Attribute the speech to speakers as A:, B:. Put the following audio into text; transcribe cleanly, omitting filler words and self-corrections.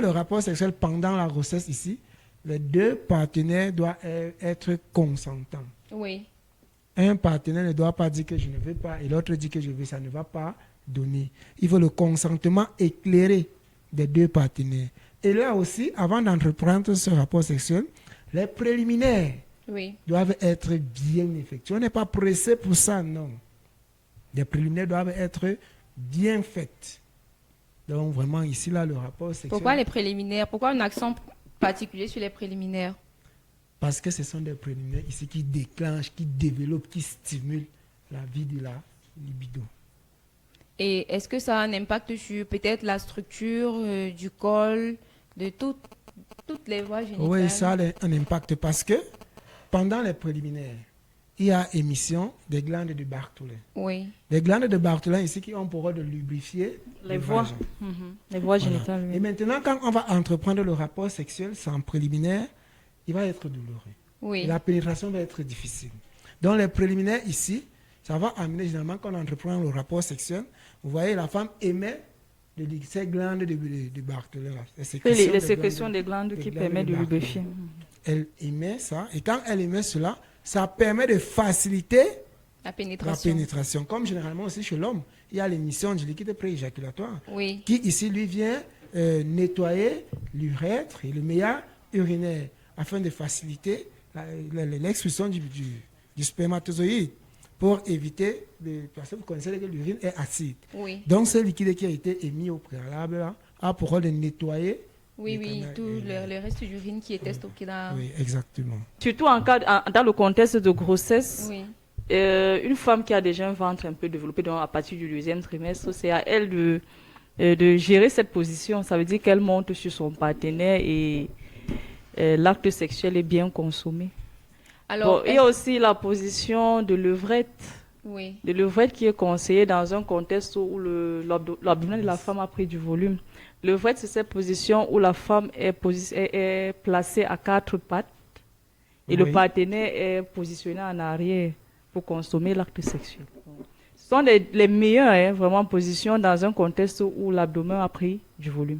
A: Le rapport sexuel pendant la grossesse ici, les deux partenaires doivent être consentants.
B: Oui.
A: Un partenaire ne doit pas dire que je ne veux pas et l'autre dit que je veux, ça ne va pas donner. Il faut le consentement éclairé des deux partenaires. Et là aussi, avant d'entreprendre ce rapport sexuel, les préliminaires doivent être bien effectués. On n'est pas pressé pour ça, non. Les préliminaires doivent être bien faits. Donc vraiment ici, là, le rapport sexuel...
B: Pourquoi les préliminaires? Pourquoi un accent particulier sur les préliminaires?
A: Parce que ce sont des préliminaires ici qui déclenchent, qui développent, qui stimulent la vie de la libido.
B: Et est-ce que ça a un impact sur peut-être la structure du col, de toutes les voies génitales?
A: Oui, ça a un impact parce que pendant les préliminaires, il y a émission des glandes de Bartholin.
B: Oui.
A: Les glandes de Bartholin ici qui ont pour rôle de lubrifier
C: les voies. Les voies génitales. Oui.
A: Et maintenant, quand on va entreprendre le rapport sexuel sans préliminaire, il va être douloureux.
B: Oui.
A: Et la pénétration va être difficile. Donc les préliminaires ici, ça va amener généralement quand on entreprend le rapport sexuel, vous voyez, la femme émet ces glandes de Bartholin.
C: Les sécrétions des glandes qui permettent de lubrifier.
A: Elle émet ça, et quand elle émet cela, ça permet de faciliter
B: la pénétration.
A: Comme généralement aussi chez l'homme, il y a l'émission du liquide prééjaculatoire qui ici lui vient nettoyer l'urètre et le meilleur urinaire afin de faciliter l'expulsion du spermatozoïde pour éviter, parce que vous connaissez que l'urine est acide.
B: Oui.
A: Donc ce liquide qui a été émis au préalable là, a pour rôle de nettoyer
B: tout le reste d'urine qui était stocké dans...
A: Oui, exactement.
C: Surtout dans le contexte de grossesse, une femme qui a déjà un ventre un peu développé, donc à partir du deuxième trimestre, c'est à elle de gérer cette position. Ça veut dire qu'elle monte sur son partenaire et l'acte sexuel est bien consommé. Alors, il y a aussi la position de levrette.
B: Oui.
C: De levrette qui est conseillée dans un contexte où l'abdomen de la femme a pris du volume. Levrette, c'est cette position où la femme est placée à quatre pattes et le partenaire est positionné en arrière pour consommer l'acte sexuel. Ce sont les meilleures vraiment positions dans un contexte où l'abdomen a pris du volume.